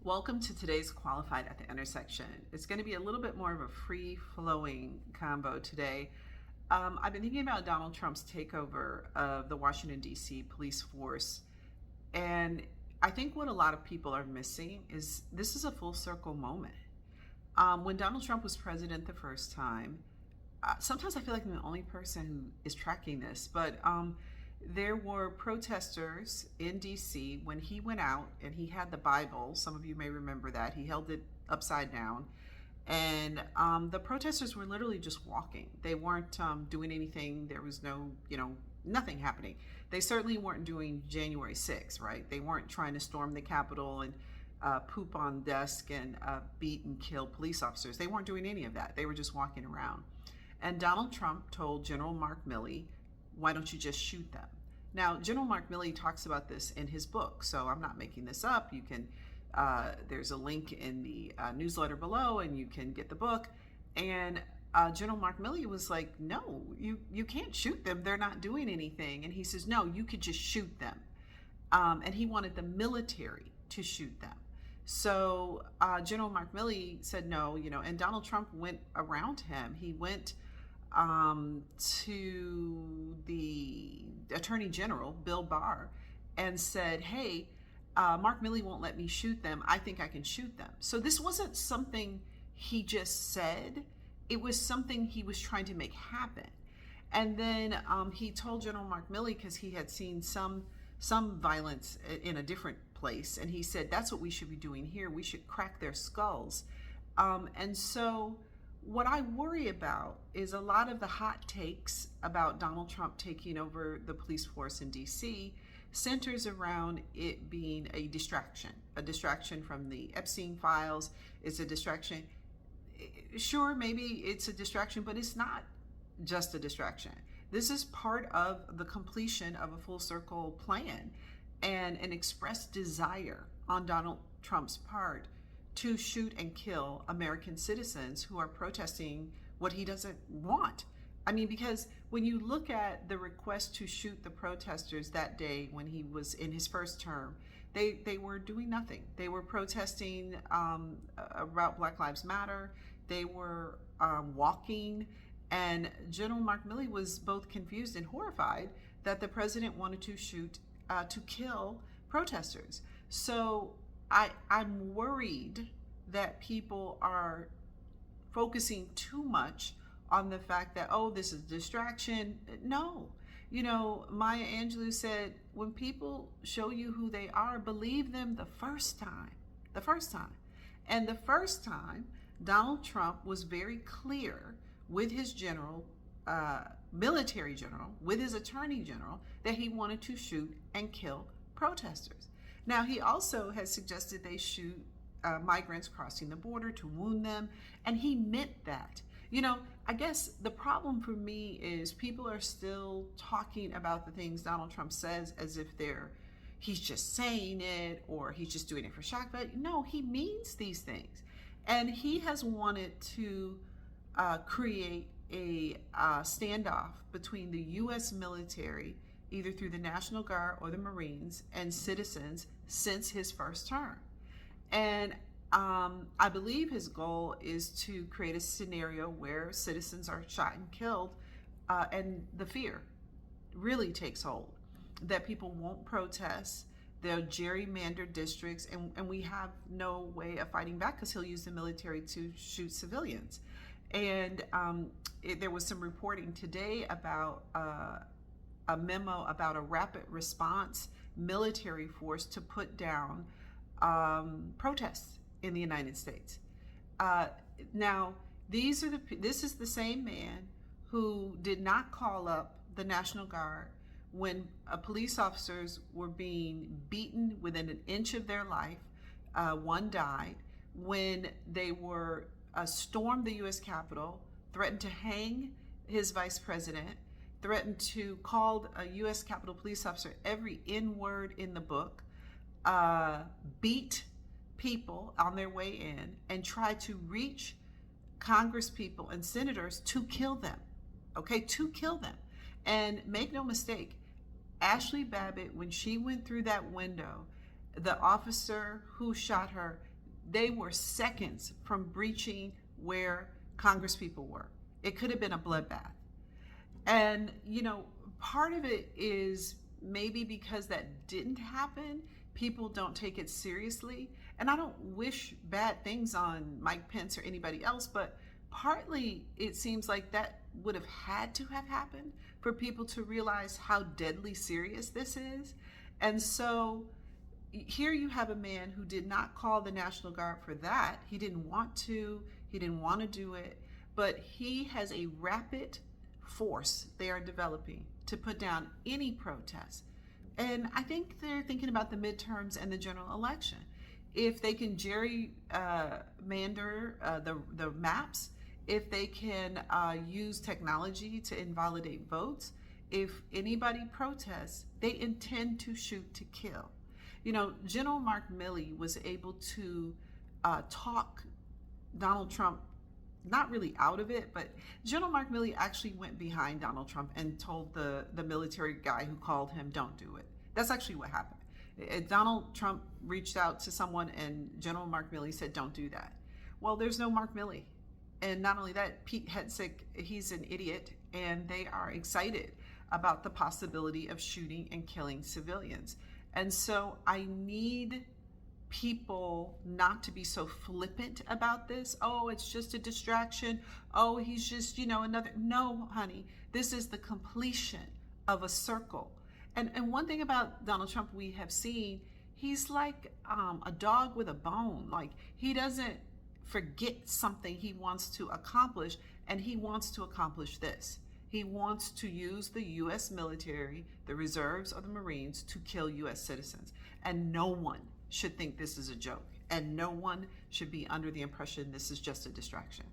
Welcome to today's Qualified at the Intersection. It's going to be a little bit more of a free-flowing combo today. I've been thinking about Donald Trump's takeover of the Washington, D.C. police force, and I think what a lot of people are missing is this is a full circle moment. When Donald Trump was president the first time, sometimes I feel like I'm the only person who is tracking this, but there were protesters in DC when he went out and he had the Bible. Some of you may remember that. He held it upside down. And the protesters were literally just walking. They weren't doing anything. There was no, nothing happening. They certainly weren't doing January 6th, right? They weren't trying to storm the Capitol and poop on desks and beat and kill police officers. They weren't doing any of that. They were just walking around. And Donald Trump told General Mark Milley, why don't you just shoot them? Now, General Mark Milley talks about this in his book, so I'm not making this up. You can, there's a link in the newsletter below, and you can get the book. And General Mark Milley was like, no, you can't shoot them. They're not doing anything. And he says, no, you could just shoot them. And he wanted the military to shoot them. So General Mark Milley said no, and Donald Trump went around him. He went to the Attorney General, Bill Barr, and said, hey, Mark Milley won't let me shoot them. I think I can shoot them. So this wasn't something he just said. It was something he was trying to make happen. And then he told General Mark Milley, because he had seen some violence in a different place, and he said, that's what we should be doing here. We should crack their skulls. And so what I worry about is a lot of the hot takes about Donald Trump taking over the police force in DC centers around it being a distraction from the Epstein files. It's a distraction. Sure, maybe it's a distraction, but it's not just a distraction. This is part of the completion of a full circle plan and an expressed desire on Donald Trump's part to shoot and kill American citizens who are protesting what he doesn't want. I mean, because when you look at the request to shoot the protesters that day when he was in his first term, they were doing nothing. They were protesting about Black Lives Matter. They were walking, and General Mark Milley was both confused and horrified that the president wanted to shoot to kill protesters. So I'm worried that people are focusing too much on the fact that, oh, this is a distraction. No. Maya Angelou said, when people show you who they are, believe them the first time. The first time. And the first time, Donald Trump was very clear with his military general, with his attorney general, that he wanted to shoot and kill protesters. Now, he also has suggested they shoot migrants crossing the border to wound them, and he meant that. I guess the problem for me is people are still talking about the things Donald Trump says as if he's just saying it or he's just doing it for shock value. No, he means these things. And he has wanted to create a standoff between the U.S. military, either through the National Guard or the Marines, and citizens since his first term. And I believe his goal is to create a scenario where citizens are shot and killed, and the fear really takes hold, that people won't protest, they'll gerrymander districts, and we have no way of fighting back because he'll use the military to shoot civilians. And there was some reporting today about a memo about a rapid response military force to put down protests in the United States. Now, this is the same man who did not call up the National Guard when police officers were being beaten within an inch of their life. One died. When they were stormed the U.S. Capitol, threatened to hang his vice president, threatened to call a U.S. Capitol police officer every N-word in the book, beat people on their way in, and tried to reach Congress people and senators to kill them, to kill them. And make no mistake, Ashley Babbitt, when she went through that window, the officer who shot her They were seconds from breaching where Congress people were. It could have been a bloodbath. And, part of it is maybe because that didn't happen, people don't take it seriously. And I don't wish bad things on Mike Pence or anybody else, but partly it seems like that would have had to have happened for people to realize how deadly serious this is. And so here you have a man who did not call the National Guard for that. He didn't want to, do it, but he has a rapid force they are developing to put down any protest. And I think they're thinking about the midterms and the general election. If they can gerrymander the maps, if they can use technology to invalidate votes, if anybody protests, they intend to shoot to kill. General Mark Milley was able to talk Donald Trump not really out of it, but General Mark Milley actually went behind Donald Trump and told the military guy who called him, don't do it. That's actually what happened. Donald Trump reached out to someone and General Mark Milley said, don't do that. Well, there's no Mark Milley. And not only that, Pete Hegseth, he's an idiot, and they are excited about the possibility of shooting and killing civilians. And so I need people not to be so flippant about this. Oh, it's just a distraction. Oh, he's just, another. No, honey, this is the completion of a circle. And one thing about Donald Trump we have seen, he's like a dog with a bone. Like, he doesn't forget something he wants to accomplish, and he wants to accomplish this. He wants to use the U.S. military, the reserves or the Marines, to kill U.S. citizens. And no one should think this is a joke. And no one should be under the impression this is just a distraction.